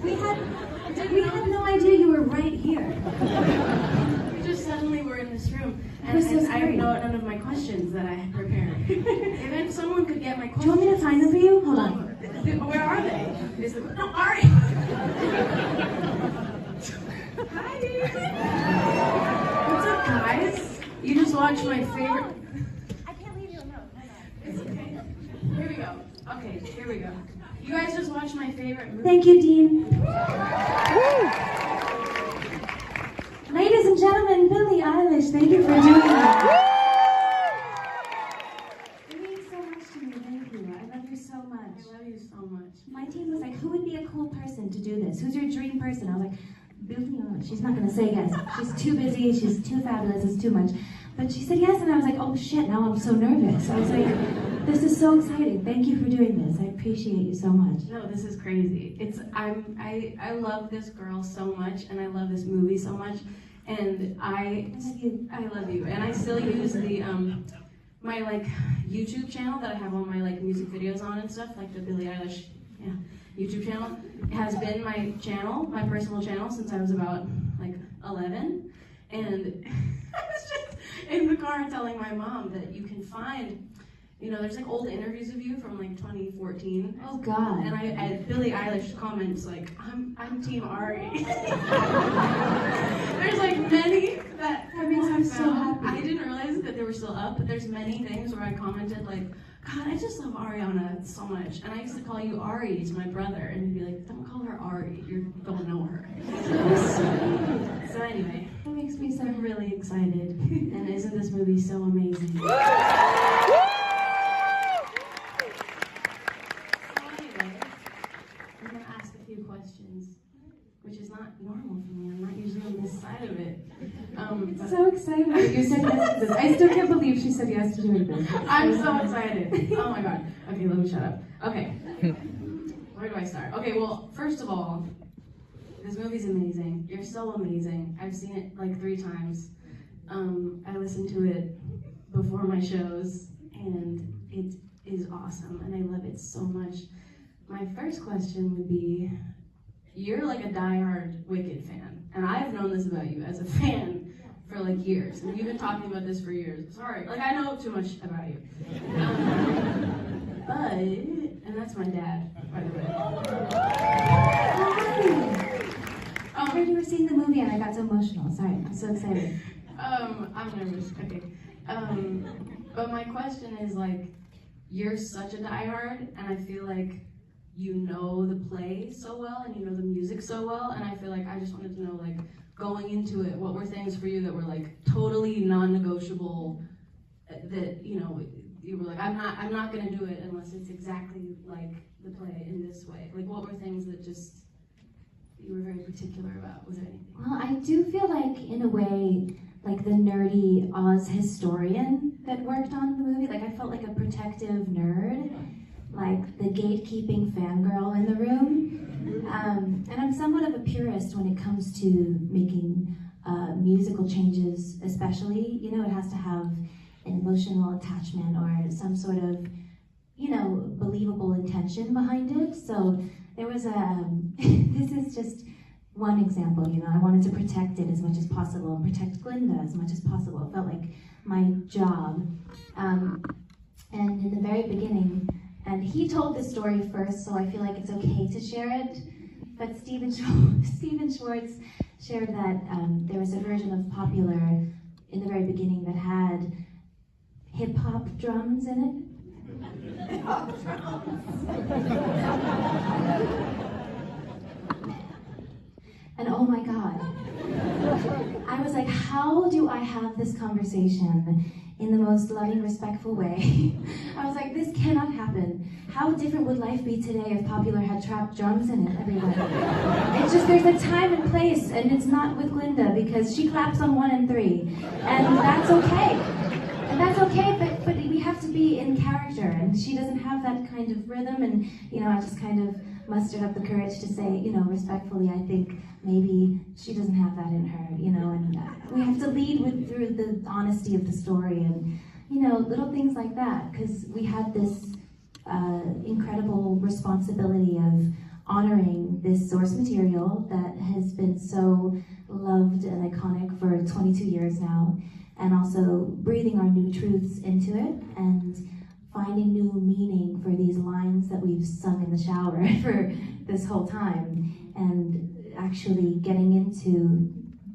We had no idea you were right here. We just suddenly were in this room, and So I have none of my questions that I had prepared. And if someone could get my questions. Do you want me to find them for you? Hold on. Where are they? No, Ari! Hi! What's up, guys? You just watched my favorite... I can't leave you alone. It's okay. Here we go. Okay, here we go. You guys just watched my favorite movie. Thank you, Dean. Ladies and gentlemen, Billie Eilish, thank you for doing that. It means so much to me, thank you. I love you so much. I love you so much. My team was like, who would be a cool person to do this? Who's your dream person? I was like, Billie Eilish. She's not going to say yes. She's too busy, she's too fabulous, it's too much. But she said yes, and I was like, oh shit, now I'm so nervous. I was like, this is so exciting. Thank you for doing this. I appreciate you so much. No, this is crazy. I love this girl so much, and I love this movie so much, and I love you. And I still use the my like YouTube channel that I have all my like music videos on and stuff, like the Billie Eilish YouTube channel. It has been my channel, my personal channel, since I was about like 11, and I was just in the car telling my mom that you can find, you know, there's like old interviews of you from like 2014. Oh God. And I Billie Eilish comments like, I'm Team Ari. There's like many that makes me so happy. I didn't realize that they were still up, but there's many things where I commented like, God, I just love Ariana so much. And I used to call you Ari to my brother, and he'd be like, don't call her Ari, you don't know her. So anyway, That makes me so I'm really excited. And isn't this movie so amazing? So anyway, I'm gonna ask a few questions, which is not normal for me. I'm not usually on this side of it. It's so exciting that you said yes to this. I still can't believe she said yes to doing this. I'm so excited. Oh my God. Okay, let me shut up. Okay. Where do I start? Okay, well, first of all, this movie's amazing. You're so amazing. I've seen it like 3 times. I listen to it before my shows, and it is awesome, and I love it so much. My first question would be, you're like a diehard Wicked fan, and I've known this about you as a fan for like years, and you've been talking about this for years. Sorry, like I know too much about you. But, and that's my dad, by the way. I heard you were seeing the movie and I got so emotional. Sorry, I'm so excited. I'm nervous, okay. But my question is like, you're such a diehard, and I feel like you know the play so well, and you know the music so well, and I feel like I just wanted to know, like, going into it, what were things for you that were like totally non-negotiable, that, you know, you were like, I'm not gonna do it unless it's exactly like the play in this way. Like, what were things that just you were very particular about? Was there anything? Well, I do feel like, in a way, like the nerdy Oz historian that worked on the movie, like I felt like a protective nerd, like the gatekeeping fangirl in the room. And I'm somewhat of a purist when it comes to making musical changes, especially. You know, it has to have an emotional attachment or some sort of, you know, believable intention behind it. So there was a, this is just one example, you know, I wanted to protect it as much as possible and protect Glinda as much as possible. It felt like my job. And in the very beginning, and he told this story first, so I feel like it's okay to share it, but Steven Schwartz shared that there was a version of Popular in the very beginning that had hip-hop drums in it. Hip-hop drums. And oh my God, I was like, how do I have this conversation in the most loving, respectful way? I was like, this cannot happen. How different would life be today if Popular had trap drums in it everywhere? It's just, there's a time and place, and it's not with Glinda because she claps on 1 and 3, and that's okay. And that's okay, but we have to be in character, and she doesn't have that kind of rhythm, and, you know, I just kind of mustered up the courage to say, you know, respectfully, I think maybe she doesn't have that in her, you know, and we have to lead through the honesty of the story and, you know, little things like that, because we had this incredible responsibility of honoring this source material that has been so loved and iconic for 22 years now, and also breathing our new truths into it and finding new meaning for these lines that we've sung in the shower for this whole time, and actually getting into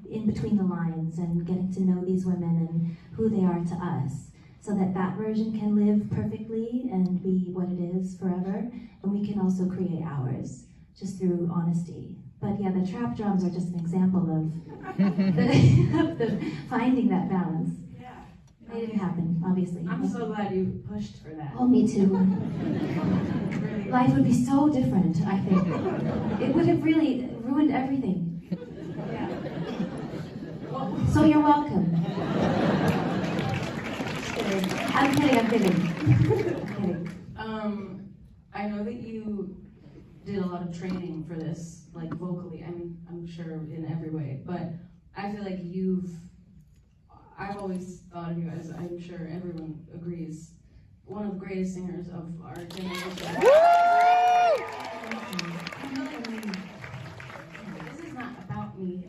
in between the lines and getting to know these women and who they are to us, so that that version can live perfectly and be what it is forever, and we can also create ours just through honesty. But yeah, the trap drums are just an example of the finding that balance. Yeah. It didn't happen, obviously. I'm so glad you pushed for that. Oh, me too. Really. Life would be so different, I think. It would have really ruined everything. Yeah. Well, So you're welcome. I'm kidding. I'm kidding. I know that you did a lot of training for this, like vocally. I mean, I'm sure in every way, but I feel like I've always thought of you as, I'm sure everyone agrees, one of the greatest singers of our generation. This is not about me.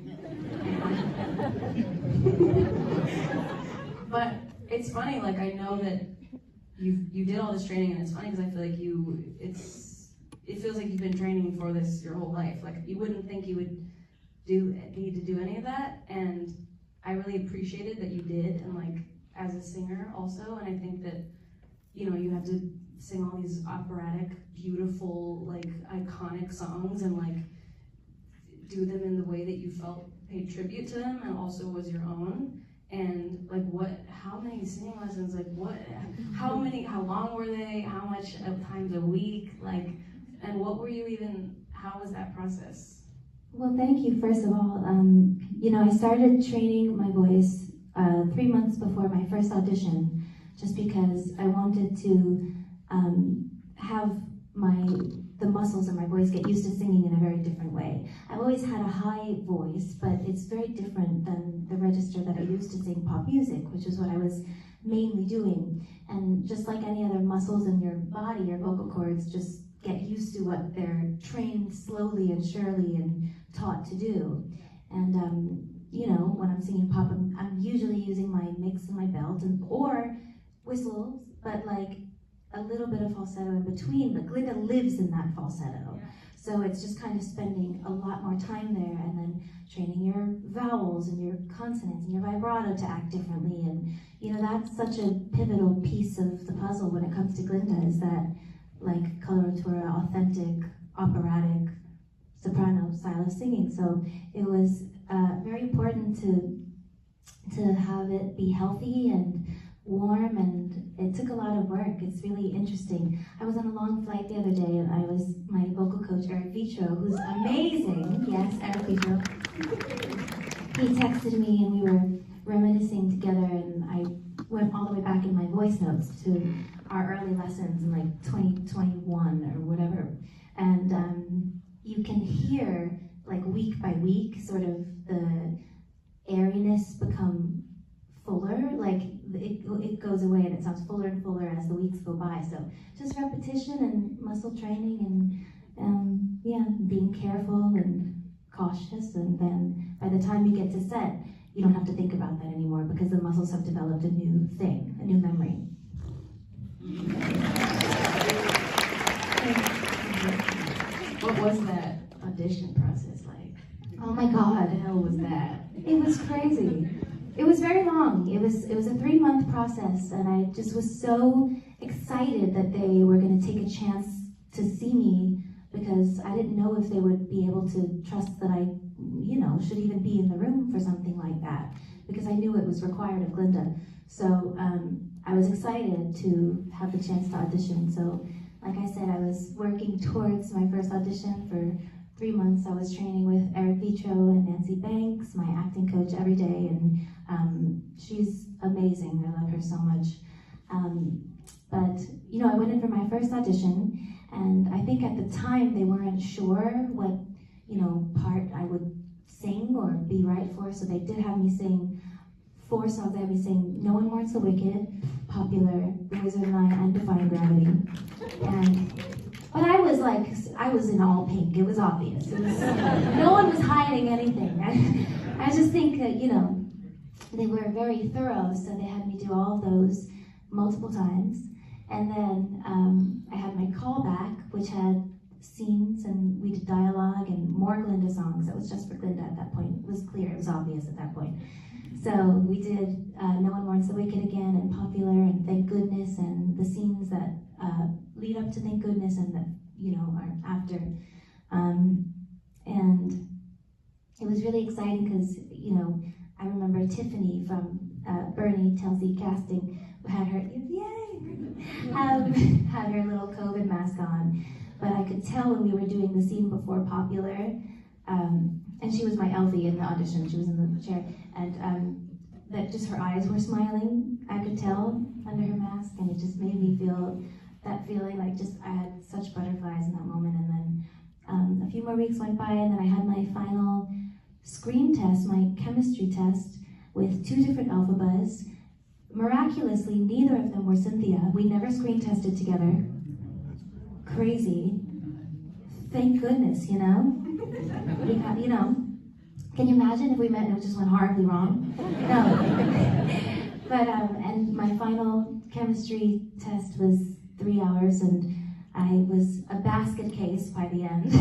But it's funny, like I know that you did all this training, and it's funny because I feel like it feels like you've been training for this your whole life. Like you wouldn't think you would need to do any of that, and I really appreciated that you did, and like as a singer also, and I think that, you know, you have to sing all these operatic, beautiful, like iconic songs and like do them in the way that you felt paid tribute to them and also was your own. And like how many singing lessons, like how long were they, how much times a week, like, and what were you how was that process? Well, thank you, first of all. You know, I started training my voice 3 months before my first audition, just because I wanted to have the muscles in my voice get used to singing in a very different way. I've always had a high voice, but it's very different than the register that I used to sing pop music, which is what I was mainly doing. And just like any other muscles in your body, your vocal cords just get used to what they're trained slowly and surely and taught to do. And you know, when I'm singing pop, I'm usually using my mix and my belt or whistles, but like a little bit of falsetto in between, but Glinda lives in that falsetto. Yeah. So it's just kind of spending a lot more time there, and then training your vowels and your consonants and your vibrato to act differently. And you know, that's such a pivotal piece of the puzzle when it comes to Glinda, is that like coloratura, authentic, operatic, soprano style of singing. So it was very important to have it be healthy and warm, and it took a lot of work. It's really interesting. I was on a long flight the other day, and my vocal coach, Eric Vitro, who's amazing. Yes, Eric Vitro. He texted me, and we were reminiscing together, and I went all the way back in my voice notes to our early lessons in like 2021 or whatever. And you can hear, like week by week, sort of the airiness become fuller, like it goes away and it sounds fuller and fuller as the weeks go by. So just repetition and muscle training and yeah, being careful and cautious, and then by the time you get to set, you don't have to think about that anymore because the muscles have developed a new thing, a new memory. What was that audition process like? Oh my God. What the hell was that? It was crazy. It was very long. It was a 3-month process, and I just was so excited that they were going to take a chance to see me, because I didn't know if they would be able to trust that I, you know, should even be in the room for something like that, because I knew it was required of Glinda. So I was excited to have the chance to audition. So like I said, I was working towards my first audition for 3 months. I was training with Eric Vitro and Nancy Banks, my acting coach, every day, and she's amazing. I love her so much. But you know, I went in for my first audition, and I think at the time they weren't sure what, you know, part I would sing or be right for, so they did have me sing 4 songs. They had me sing No One Mourns the Wicked, Popular, The Wizard and I, and Defying Gravity. And But I was in all pink. It was obvious. No one was hiding anything. I just think that, you know, they were very thorough, so they had me do all of those multiple times. And then I had my callback, which had scenes, and we did dialogue and more Glinda songs. That was just for Glinda at that point. It was clear, it was obvious at that point. So we did No One Mourns the Wicked again, and Popular, and Thank Goodness, and the scenes that lead up to Thank Goodness and that, you know, are after. And it was really exciting because, you know, I remember Tiffany from Bernie Telsey Casting had her, had her little COVID mask on. But I could tell when we were doing the scene before Popular, and she was my Elfie in the audition, she was in the chair, and that just her eyes were smiling, I could tell, under her mask, and it just made me feel that feeling like just I had such butterflies in that moment. And then a few more weeks went by, and then I had my final screen test, my chemistry test, with 2 different Elphabas. Miraculously, neither of them were Cynthia. We never screen tested together. Crazy. Thank goodness, you know? You know, can you imagine if we met and it just went horribly wrong? No. But, and my final chemistry test was 3 hours, and I was a basket case by the end.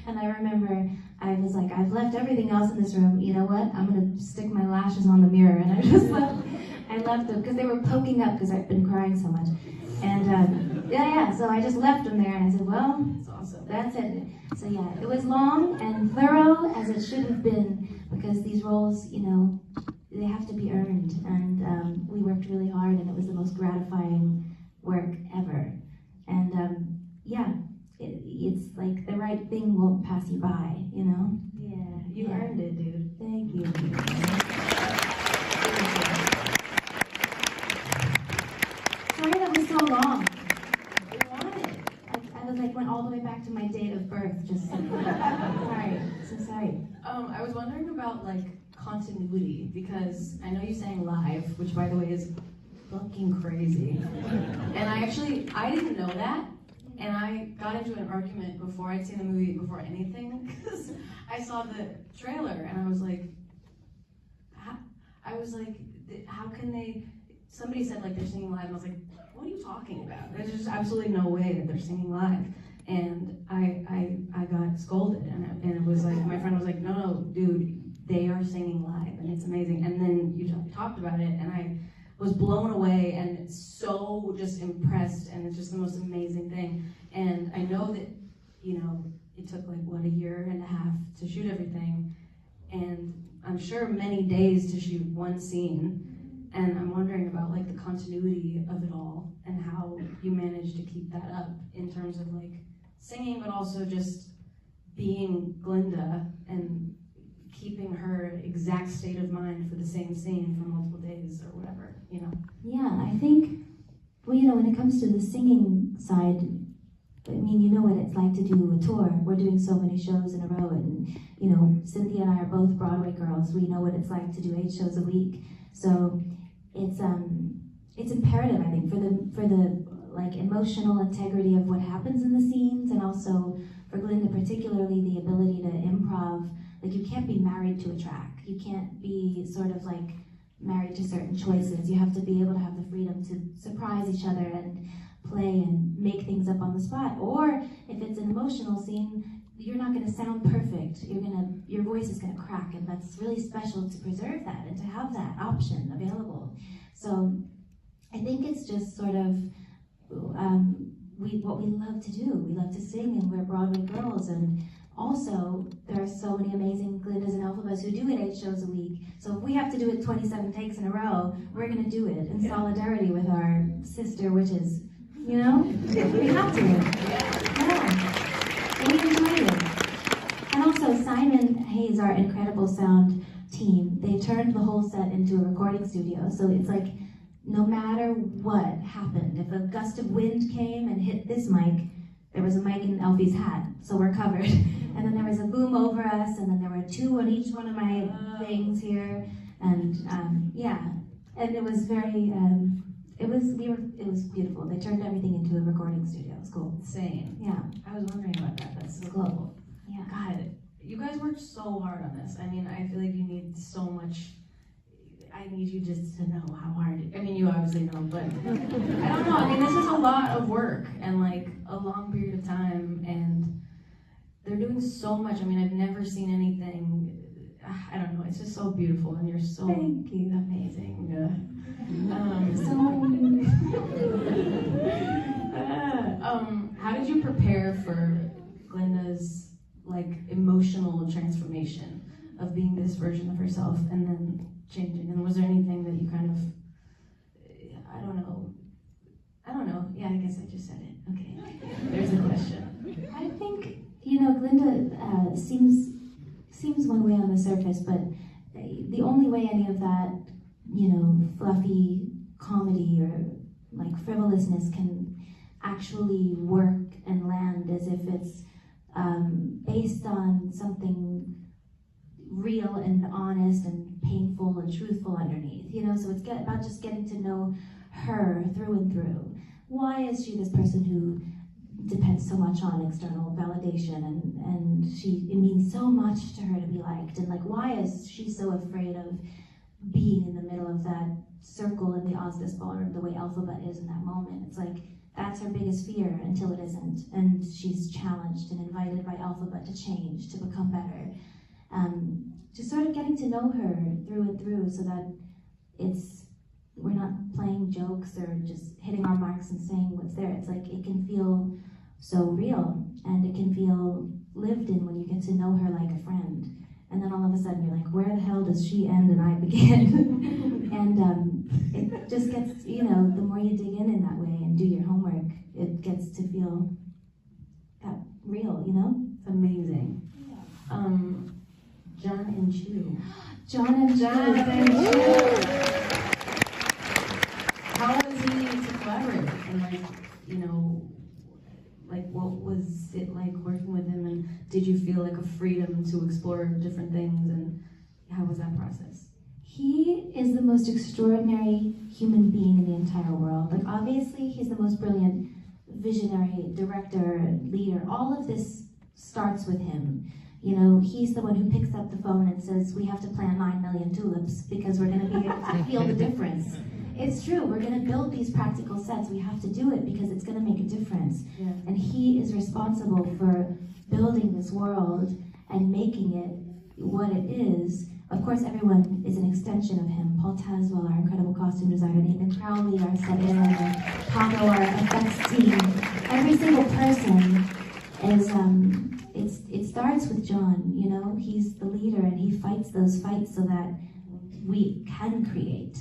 And I remember I was like, I've left everything else in this room. You know what? I'm gonna stick my lashes on the mirror. And I just left. I left them because they were poking up because I've been crying so much. And yeah. So I just left them there, and I said, well, That's awesome. that's it. So yeah, it was long and thorough as it should have been, because these roles, you know, they have to be earned. And we worked really hard, and it was the most gratifying work ever. And yeah, it's like the right thing won't pass you by, you know? Yeah, you earned it, dude. Thank you. Sorry that was so long. We want it. I was like, went all the way back to my date of birth, just sorry, so sorry. I was wondering about like continuity, because I know you sang live, which by the way is fucking crazy. And I didn't know that. And I got into an argument before I'd seen the movie, before anything, because I saw the trailer and I was like, how can they, somebody said like they're singing live, and I was like, what are you talking about? There's just absolutely no way that they're singing live. And I got scolded, and it was like, my friend was like, no, dude, they are singing live, and it's amazing. And then you talked about it, and I was blown away and so just impressed, and it's just the most amazing thing. And I know that, you know, it took like, what, 1.5 years to shoot everything, and I'm sure many days to shoot one scene, and I'm wondering about like the continuity of it all and how you managed to keep that up in terms of like singing, but also just being Glinda and keeping her exact state of mind for the same scene for multiple days or whatever, you know? Yeah, I think, well, you know, when it comes to the singing side, I mean, you know what it's like to do a tour. We're doing so many shows in a row, and, you know, Cynthia and I are both Broadway girls. We know what it's like to do 8 shows a week. So it's imperative, I think, for the like emotional integrity of what happens in the scenes, and also for Glinda particularly, the ability to improv. Like, you can't be married to a track. You can't be sort of like married to certain choices. You have to be able to have the freedom to surprise each other and play and make things up on the spot. Or if it's an emotional scene, you're not going to sound perfect. Your voice is going to crack, and that's really special to preserve that and to have that option available. So I think it's just sort of what we love to do. We love to sing, and we're Broadway girls, and also, there are so many amazing Glindas and Elphabas who do it 8 shows a week. So if we have to do it 27 takes in a row, we're going to do it in solidarity with our sister witches. You know? We have to. Yeah. We enjoy it. And also, Simon Hayes, our incredible sound team, they turned the whole set into a recording studio. So it's like, no matter what happened, if a gust of wind came and hit this mic, there was a mic in Elfie's hat, so we're covered. And then there was a boom over us, and then there were 2 on each one of my things here. And yeah, and it was very, It was beautiful. They turned everything into a recording studio. It was cool. Insane. Yeah. I was wondering about that. That's so cool. Yeah. God, you guys worked so hard on this. I mean, I feel like you need so much. I need you just to know how hard. I mean, you obviously know, but I don't know. I mean, this is a lot of work and like a long period of time, and they're doing so much. I mean, I've never seen anything. I don't know. It's just so beautiful, and you're so Thank you. amazing. How did you prepare for Glenda's like emotional transformation of being this version of herself and then changing? And was there anything that you kind of, I don't know. Yeah, I guess I just said it. Okay. There's a question. I think, Glinda seems one way on the surface, but the only way any of that, fluffy comedy or like frivolousness can actually work and land is if it's based on something real and honest and painful and truthful underneath, so it's about just getting to know her through and through. Why is she this person who depends so much on external validation and it means so much to her to be liked, and like why is she so afraid of being in the middle of that circle in the Oscars ballroom the way Alphabet is in that moment? It's like that's her biggest fear until it isn't, and she's challenged and invited by Alphabet to change, to become better. Just sort of getting to know her through and through so that we're not playing jokes or just hitting our marks and saying what's there. It's like it can feel so real and it can feel lived in when you get to know her like a friend. And then all of a sudden you're like, where the hell does she end and I begin? And it just gets, the more you dig in that way and do your homework, it gets to feel that real, It's amazing. John and Chu. Jonathan Chu. How was he to collaborate? And what was it like working with him? And did you feel like a freedom to explore different things? And how was that process? He is the most extraordinary human being in the entire world. Like obviously he's the most brilliant visionary, director, leader. All of this starts with him. He's the one who picks up the phone and says, we have to plant 9 million tulips because we're going to be able to feel the difference. It's true, we're going to build these practical sets. We have to do it because it's going to make a difference. Yeah. And he is responsible for building this world and making it what it is. Of course, everyone is an extension of him. Paul Tazwell, our incredible costume designer, Nathan Crowley, our set designer, Paco, our effects team. Every single person is, it starts with John, he's the leader and he fights those fights so that we can create,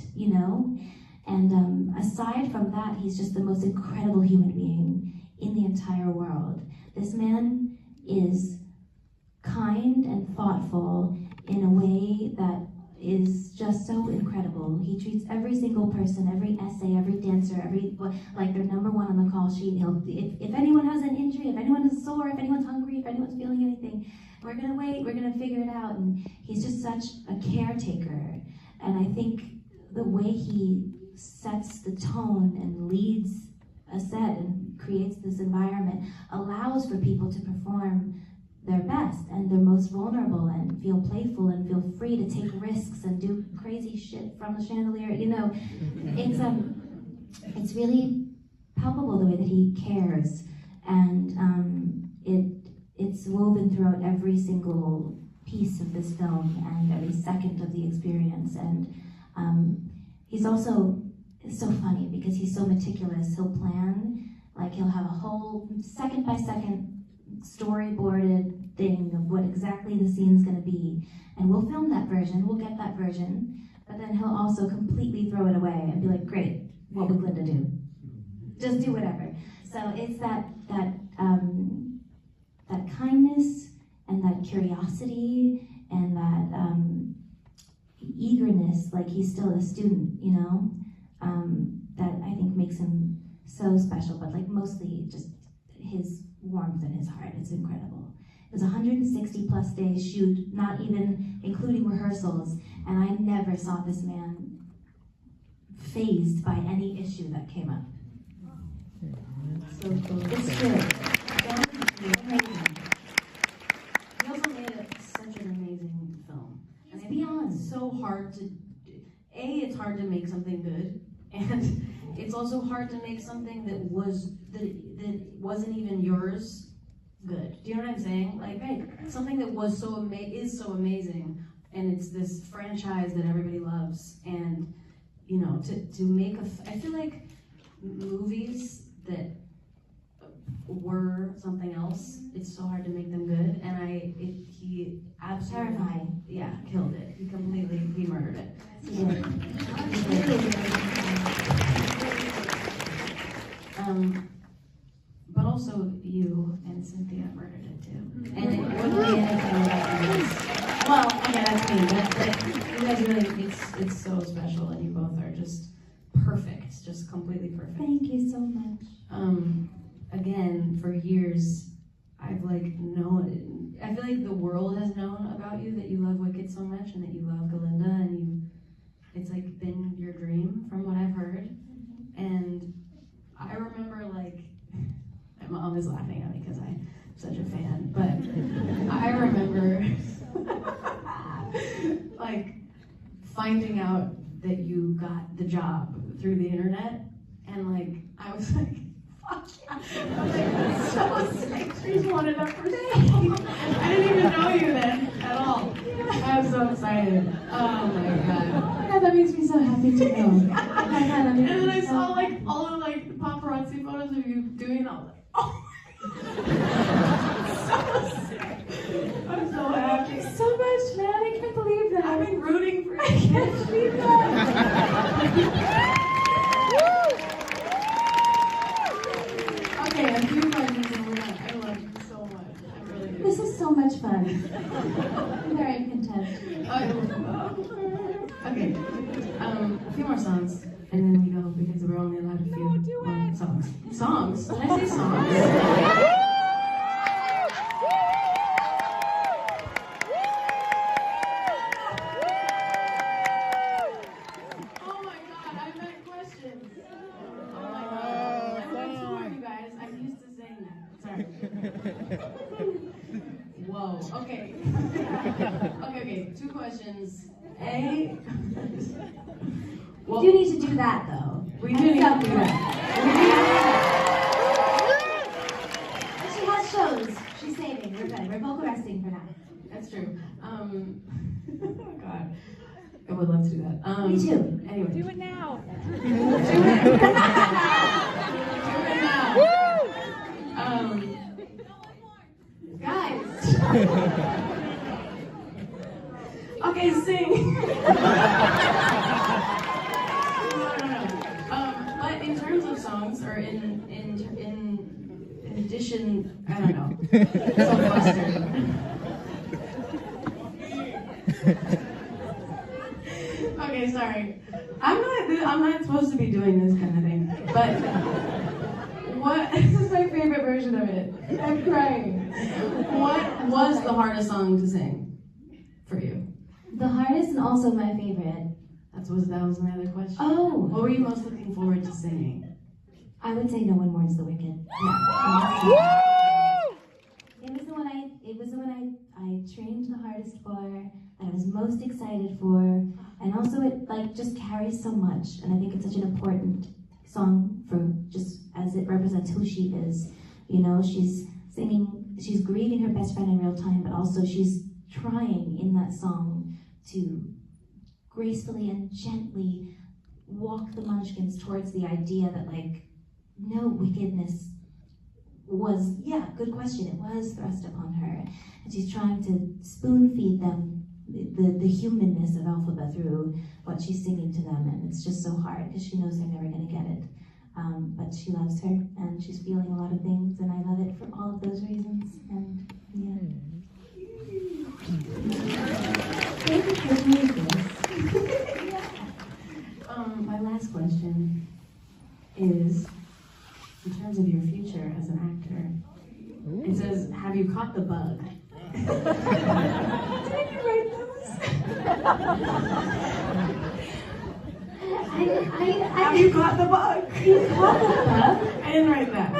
And aside from that, he's just the most incredible human being in the entire world. This man is kind and thoughtful in a way that is just so incredible. He treats every single person, every essay, every dancer, like they're number one on the call sheet. If anyone has an injury, if anyone is sore, if anyone's hungry, if anyone's feeling anything, we're gonna wait, we're gonna figure it out. And he's just such a caretaker. And I think the way he sets the tone and leads a set and creates this environment allows for people to perform their best and their most vulnerable and feel playful and feel free to take risks and do crazy shit from the chandelier. It's really palpable the way that he cares, and it's woven throughout every single piece of this film and every second of the experience. And he's also so funny because he's so meticulous. He'll plan, he'll have a whole second by second storyboarded thing of what exactly the scene's gonna be. And we'll film that version, we'll get that version, but then he'll also completely throw it away and be like, great, what would Glinda do? Just do whatever. So it's that kindness and that curiosity and that eagerness, like he's still a student, that I think makes him so special, but mostly just his warmth in his heart is incredible. It was 160 plus days shoot, not even including rehearsals, and I never saw this man fazed by any issue that came up. So cool. It's good. Amazing. He also made such an amazing film. It's beyond. It's so hard to, it's hard to make something good, and it's also hard to make something that wasn't even yours good. Do you know what I'm saying? Like, something that was is so amazing, and it's this franchise that everybody loves, and you know, to make I feel like movies that were something else, it's so hard to make them good, and he absolutely Terrifying. Yeah, killed it. He murdered it. But also you and Cynthia murdered it too. And it wouldn't be anything without you guys. Well, okay, that's me, but you guys really, it's so special, and you both are just perfect, just completely perfect. Thank you so much. Again, for years, I've known, I feel like the world has known about you, that you love Wicked so much, and that you love Galinda, and it's like been your dream from what I've heard. And I remember my mom is laughing at me because I'm such a fan, but I remember finding out that you got the job through the internet, and I was like, fuck yeah. I was like, that's so sick. She's wanted up for sale. I didn't even know you then at all. I'm so excited. Oh my god. God, that makes me so happy to know. And then I saw all of the paparazzi photos of you doing it. I was like, oh my god. So sick. I'm so happy. So much, man. I can't believe that. I've been rooting for you. I can't believe that. Okay, a few questions and we're done. I love you so much. I really do. This is so much fun. I'm very content. Okay. A few more songs, and then we go because we're only allowed a few more songs. Songs? Did I say songs? Oh my god, I meant questions. Oh my god. I meant to you guys. I'm used to saying that. Sorry. Whoa. Okay. Okay. 2 questions. We do need to do that, though. We do need to do that. She has shows. She's saving. We're good. We're vocal resting for now. That's true. Oh God. I would love to do that. Me too. Anyway. Do it now. Do it now. Guys. Okay, sing. But in terms of songs, or in addition, I don't know. So flustered. Okay, sorry. I'm not supposed to be doing this kind of thing. But this is my favorite version of it. I'm crying. What was the hardest song to sing for you? The hardest and also my favorite. That was my other question. Oh. What were you most looking forward to singing? I would say No One Mourns the Wicked. Yeah. It was the one I trained the hardest for, that I was most excited for, and also it just carries so much, and I think it's such an important song for just as it represents who she is. You know, she's grieving her best friend in real time, but also she's trying in that song to gracefully and gently walk the Munchkins towards the idea that no wickedness was, good question, it was thrust upon her. And she's trying to spoon feed them the humanness of Alphaba through what she's singing to them, and it's just so hard because she knows they're never going to get it. But she loves her, and she's feeling a lot of things, and I love it for all of those reasons, and Thank you for doing this. My last question is, in terms of your future as an actor, it says, have you caught the bug? Did you write those? Have you caught the bug? You caught the bug? I didn't write that.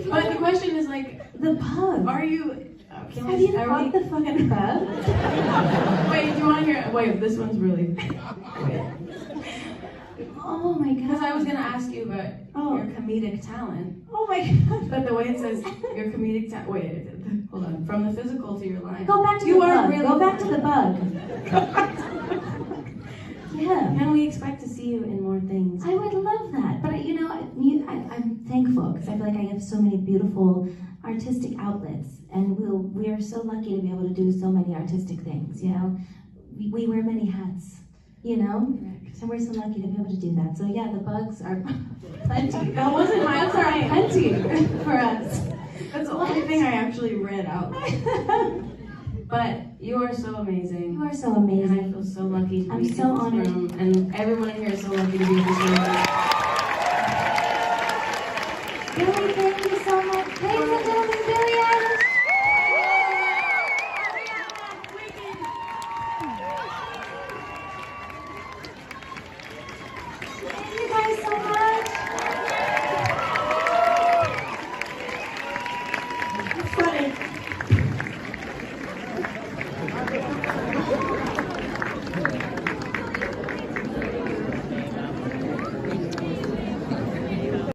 But the question is like, The bug. are you? Have you caught the fucking bug? Wait, do you want to hear? Wait, this one's really. Wait. Oh my Because god. I was gonna ask you about your comedic talent, Oh my god. but the way it says your comedic talent. Wait, hold on. From the physical to your line. Go back to You the are bug. really Go back to funny. the bug. Yeah. Can we expect to see you in more things? I would love that, but I'm thankful because I feel like I have so many beautiful artistic outlets, and we are so lucky to be able to do so many artistic things. You know, we wear many hats. You know, so we're so lucky to be able to do that. So yeah, the bugs are plenty. That wasn't my Bugs are line. plenty for us. That's the only thing I actually read out. But you are so amazing. You are so And I amazing. feel so lucky to I'm be so in this honored. room. And everyone in here is so lucky to be in this room.